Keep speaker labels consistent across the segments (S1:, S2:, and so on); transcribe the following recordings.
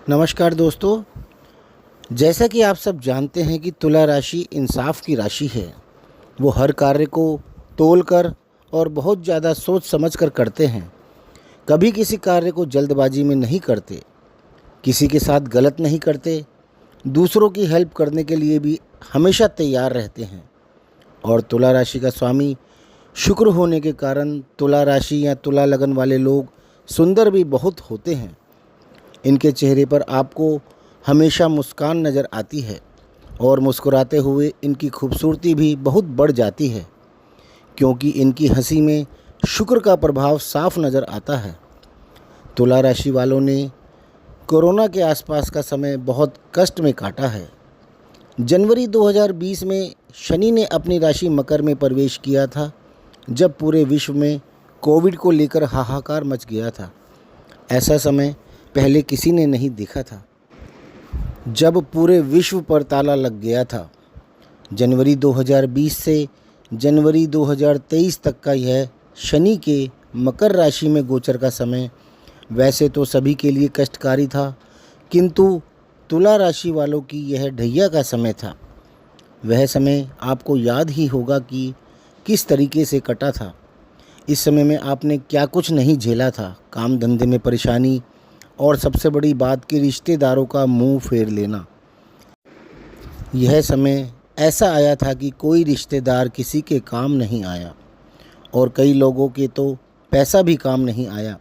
S1: नमस्कार दोस्तों। जैसा कि आप सब जानते हैं कि तुला राशि इंसाफ की राशि है। वो हर कार्य को तोल कर और बहुत ज़्यादा सोच समझ कर करते हैं। कभी किसी कार्य को जल्दबाजी में नहीं करते, किसी के साथ गलत नहीं करते, दूसरों की हेल्प करने के लिए भी हमेशा तैयार रहते हैं। और तुला राशि का स्वामी शुक्र होने के कारण तुला राशि या तुला लगन वाले लोग सुंदर भी बहुत होते हैं। इनके चेहरे पर आपको हमेशा मुस्कान नज़र आती है और मुस्कुराते हुए इनकी खूबसूरती भी बहुत बढ़ जाती है, क्योंकि इनकी हंसी में शुक्र का प्रभाव साफ नज़र आता है। तुला राशि वालों ने कोरोना के आसपास का समय बहुत कष्ट में काटा है। जनवरी 2020 में शनि ने अपनी राशि मकर में प्रवेश किया था, जब पूरे विश्व में कोविड को लेकर हाहाकार मच गया था। ऐसा समय पहले किसी ने नहीं देखा था, जब पूरे विश्व पर ताला लग गया था। जनवरी 2020 से जनवरी 2023 तक का यह शनि के मकर राशि में गोचर का समय वैसे तो सभी के लिए कष्टकारी था, किंतु तुला राशि वालों की यह ढैया का समय था। वह समय आपको याद ही होगा कि किस तरीके से कटा था। इस समय में आपने क्या कुछ नहीं झेला था। काम धंधे में परेशानी और सबसे बड़ी बात कि रिश्तेदारों का मुंह फेर लेना। यह समय ऐसा आया था कि कोई रिश्तेदार किसी के काम नहीं आया और कई लोगों के तो पैसा भी काम नहीं आया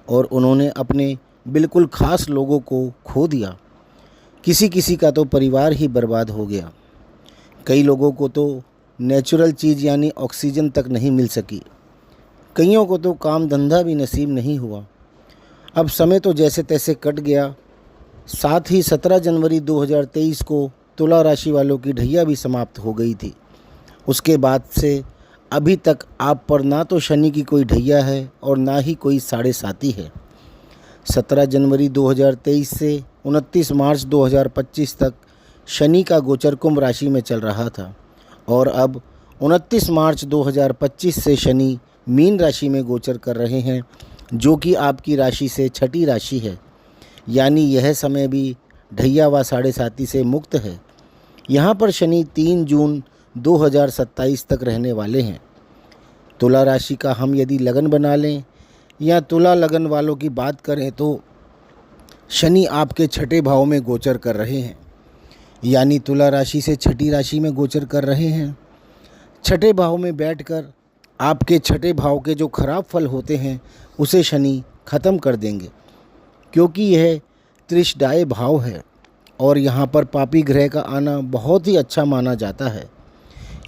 S1: और उन्होंने अपने बिल्कुल ख़ास लोगों को खो दिया। किसी किसी का तो परिवार ही बर्बाद हो गया। कई लोगों को तो नेचुरल चीज़ यानी ऑक्सीजन तक नहीं मिल सकी। कईयों को तो काम धंधा भी नसीब नहीं हुआ। अब समय तो जैसे तैसे कट गया। साथ ही 17 जनवरी 2023 को तुला राशि वालों की ढैया भी समाप्त हो गई थी। उसके बाद से अभी तक आप पर ना तो शनि की कोई ढैया है और ना ही कोई साढ़े साती है। 17 जनवरी 2023 से 29 मार्च 2025 तक शनि का गोचर कुंभ राशि में चल रहा था और अब 29 मार्च 2025 से शनि मीन राशि में गोचर कर रहे हैं, जो कि आपकी राशि से छठी राशि है। यानी यह समय भी ढैया व साढ़े साती से मुक्त है। यहाँ पर शनि 3 जून 2027 तक रहने वाले हैं। तुला राशि का हम यदि लगन बना लें या तुला लगन वालों की बात करें तो शनि आपके छठे भाव में गोचर कर रहे हैं। यानी तुला राशि से छठी राशि में गोचर कर रहे हैं। छठे भाव में बैठकर आपके छठे भाव के जो खराब फल होते हैं उसे शनि ख़त्म कर देंगे, क्योंकि यह त्रिशदाय भाव है और यहाँ पर पापी ग्रह का आना बहुत ही अच्छा माना जाता है।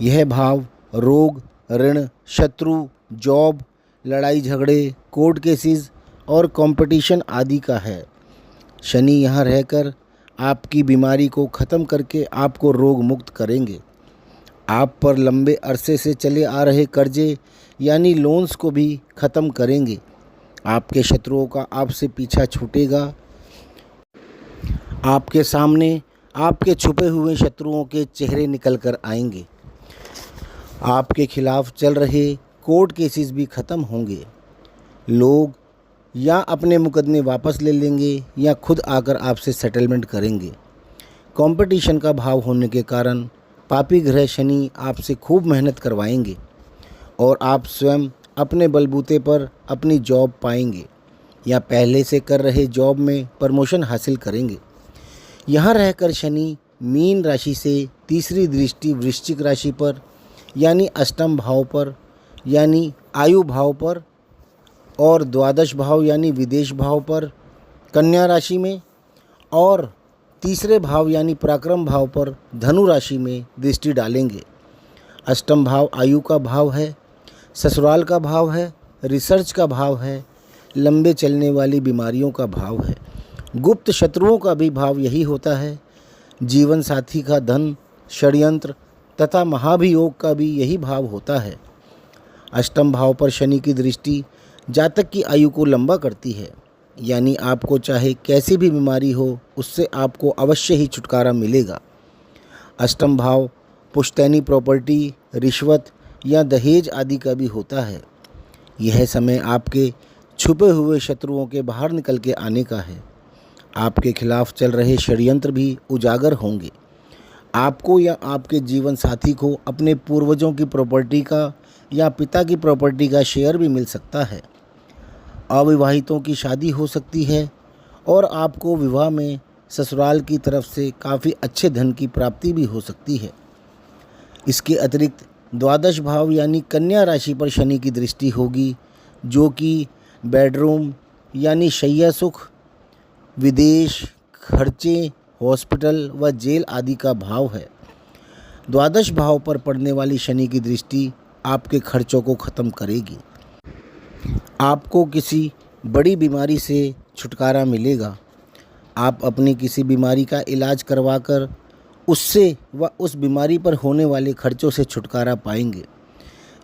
S1: यह भाव रोग, ऋण, शत्रु, जॉब, लड़ाई झगड़े, कोर्ट केसेस और कंपटीशन आदि का है। शनि यहाँ रहकर आपकी बीमारी को ख़त्म करके आपको रोग मुक्त करेंगे। आप पर लंबे अरसे से चले आ रहे कर्जे यानी लोन्स को भी ख़त्म करेंगे। आपके शत्रुओं का आपसे पीछा छूटेगा। आपके सामने आपके छुपे हुए शत्रुओं के चेहरे निकल कर आएंगे। आपके खिलाफ चल रहे कोर्ट केसेस भी ख़त्म होंगे। लोग या अपने मुकदमे वापस ले लेंगे या खुद आकर आपसे सेटलमेंट करेंगे। कंपटीशन का भाव होने के कारण पापी ग्रह शनि आपसे खूब मेहनत करवाएंगे और आप स्वयं अपने बलबूते पर अपनी जॉब पाएंगे या पहले से कर रहे जॉब में प्रमोशन हासिल करेंगे। यहाँ रहकर शनि मीन राशि से तीसरी दृष्टि वृश्चिक राशि पर यानी अष्टम भाव पर यानी आयु भाव पर और द्वादश भाव यानी विदेश भाव पर कन्या राशि में और तीसरे भाव यानी पराक्रम भाव पर धनु राशि में दृष्टि डालेंगे। अष्टम भाव आयु का भाव है, ससुराल का भाव है, रिसर्च का भाव है, लंबे चलने वाली बीमारियों का भाव है। गुप्त शत्रुओं का भी भाव यही होता है। जीवन साथी का धन, षड्यंत्र तथा महाभियोग का भी यही भाव होता है। अष्टम भाव पर शनि की दृष्टि जातक की आयु को लंबा करती है, यानी आपको चाहे कैसी भी बीमारी हो उससे आपको अवश्य ही छुटकारा मिलेगा। अष्टम भाव पुश्तैनी प्रॉपर्टी, रिश्वत या दहेज आदि का भी होता है। यह समय आपके छुपे हुए शत्रुओं के बाहर निकल के आने का है। आपके खिलाफ चल रहे षड्यंत्र भी उजागर होंगे। आपको या आपके जीवन साथी को अपने पूर्वजों की प्रॉपर्टी का या पिता की प्रॉपर्टी का शेयर भी मिल सकता है। अविवाहितों की शादी हो सकती है और आपको विवाह में ससुराल की तरफ से काफ़ी अच्छे धन की प्राप्ति भी हो सकती है। इसके अतिरिक्त द्वादश भाव यानी कन्या राशि पर शनि की दृष्टि होगी, जो कि बेडरूम यानी शैया सुख, विदेश खर्चे, हॉस्पिटल व जेल आदि का भाव है। द्वादश भाव पर पड़ने वाली शनि की दृष्टि आपके खर्चों को ख़त्म करेगी। आपको किसी बड़ी बीमारी से छुटकारा मिलेगा। आप अपनी किसी बीमारी का इलाज करवाकर उससे व उस बीमारी पर होने वाले खर्चों से छुटकारा पाएंगे।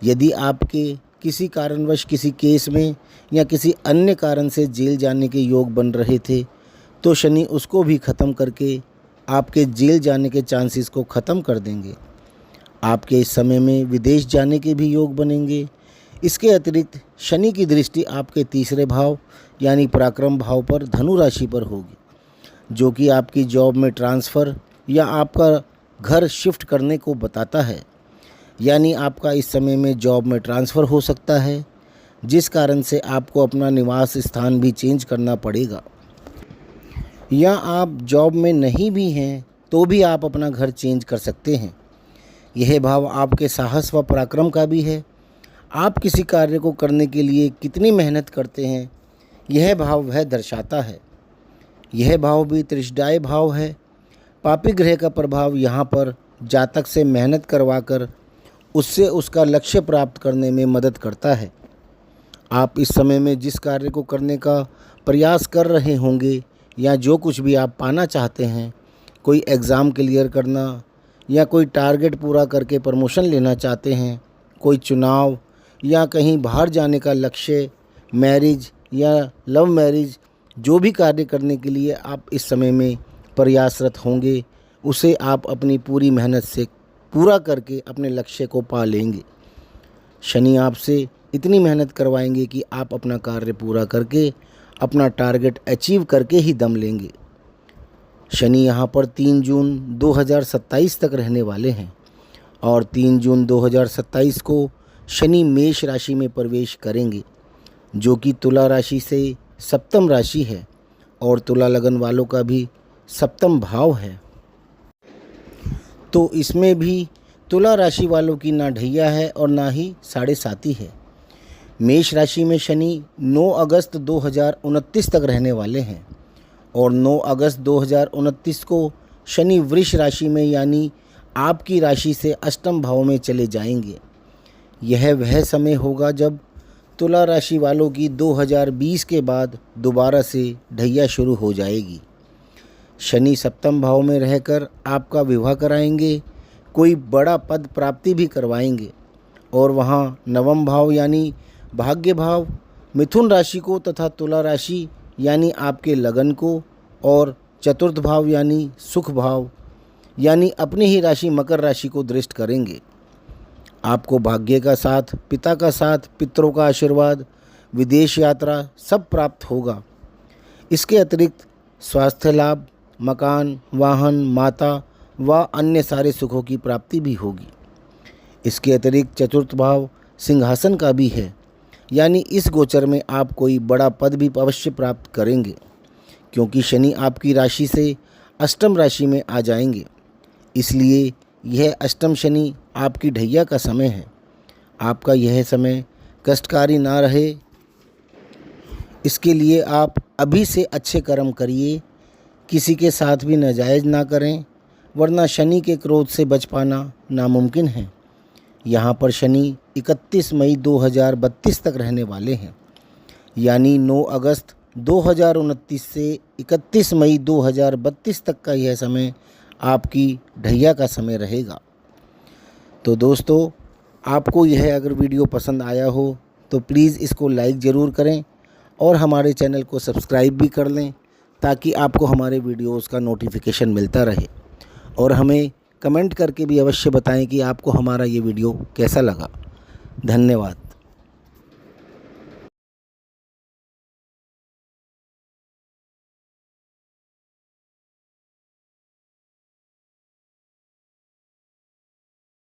S1: यदि आपके किसी कारणवश किसी केस में या किसी अन्य कारण से जेल जाने के योग बन रहे थे, तो शनि उसको भी ख़त्म करके आपके जेल जाने के चांसेस को ख़त्म कर देंगे। आपके इस समय में विदेश जाने के भी योग बनेंगे। इसके अतिरिक्त शनि की दृष्टि आपके तीसरे भाव यानी पराक्रम भाव पर धनु राशि पर होगी, जो कि आपकी जॉब में ट्रांसफ़र या आपका घर शिफ्ट करने को बताता है। यानी आपका इस समय में जॉब में ट्रांसफ़र हो सकता है, जिस कारण से आपको अपना निवास स्थान भी चेंज करना पड़ेगा। या आप जॉब में नहीं भी हैं तो भी आप अपना घर चेंज कर सकते हैं। यह भाव आपके साहस व पराक्रम का भी है। आप किसी कार्य को करने के लिए कितनी मेहनत करते हैं, यह भाव वह दर्शाता है। यह भाव भी त्रिशदाय भाव है। पापी ग्रह का प्रभाव यहाँ पर जातक से मेहनत करवाकर उससे उसका लक्ष्य प्राप्त करने में मदद करता है। आप इस समय में जिस कार्य को करने का प्रयास कर रहे होंगे या जो कुछ भी आप पाना चाहते हैं, कोई एग्ज़ाम क्लियर करना या कोई टारगेट पूरा करके प्रमोशन लेना चाहते हैं, कोई चुनाव या कहीं बाहर जाने का लक्ष्य, मैरिज या लव मैरिज, जो भी कार्य करने के लिए आप इस समय में प्रयासरत होंगे, उसे आप अपनी पूरी मेहनत से पूरा करके अपने लक्ष्य को पा लेंगे। शनि आपसे इतनी मेहनत करवाएंगे कि आप अपना कार्य पूरा करके अपना टारगेट अचीव करके ही दम लेंगे। शनि यहाँ पर 3 जून 2027 तक रहने वाले हैं और 3 जून 2027 को शनि मेष राशि में प्रवेश करेंगे, जो कि तुला राशि से सप्तम राशि है और तुला लगन वालों का भी सप्तम भाव है। तो इसमें भी तुला राशि वालों की ना ढैया है और ना ही साढ़े साती है। मेष राशि में शनि 9 अगस्त 2029 तक रहने वाले हैं और 9 अगस्त 2029 को शनि वृष राशि में यानी आपकी राशि से अष्टम भाव में चले जाएंगे। यह वह समय होगा जब तुला राशि वालों की 2020 के बाद दोबारा से ढैया शुरू हो जाएगी। शनि सप्तम भाव में रहकर आपका विवाह कराएंगे, कोई बड़ा पद प्राप्ति भी करवाएंगे और वहाँ नवम भाव यानी भाग्य भाव मिथुन राशि को तथा तुला राशि यानी आपके लगन को और चतुर्थ भाव यानी सुख भाव यानी अपनी ही राशि मकर राशि को दृष्ट करेंगे। आपको भाग्य का साथ, पिता का साथ, पितरों का आशीर्वाद, विदेश यात्रा सब प्राप्त होगा। इसके अतिरिक्त स्वास्थ्य लाभ, मकान, वाहन, माता व अन्य सारे सुखों की प्राप्ति भी होगी। इसके अतिरिक्त चतुर्थ भाव सिंहासन का भी है, यानी इस गोचर में आप कोई बड़ा पद भी अवश्य प्राप्त करेंगे, क्योंकि शनि आपकी राशि से अष्टम राशि में आ जाएंगे। इसलिए यह अष्टम शनि आपकी ढैया का समय है। आपका यह समय कष्टकारी ना रहे, इसके लिए आप अभी से अच्छे कर्म करिए, किसी के साथ भी नाजायज़ ना करें, वरना शनि के क्रोध से बच पाना नामुमकिन है। यहाँ पर शनि 31 मई 2032 तक रहने वाले हैं, यानी 9 अगस्त 2029 से 31 मई 2032 तक का यह समय आपकी ढैया का समय रहेगा। तो दोस्तों, आपको यह अगर वीडियो पसंद आया हो तो प्लीज़ इसको लाइक ज़रूर करें और हमारे चैनल को सब्सक्राइब भी कर लें, ताकि आपको हमारे वीडियोज़ का नोटिफिकेशन मिलता रहे। और हमें कमेंट करके भी अवश्य बताएं कि आपको हमारा ये वीडियो कैसा लगा। धन्यवाद।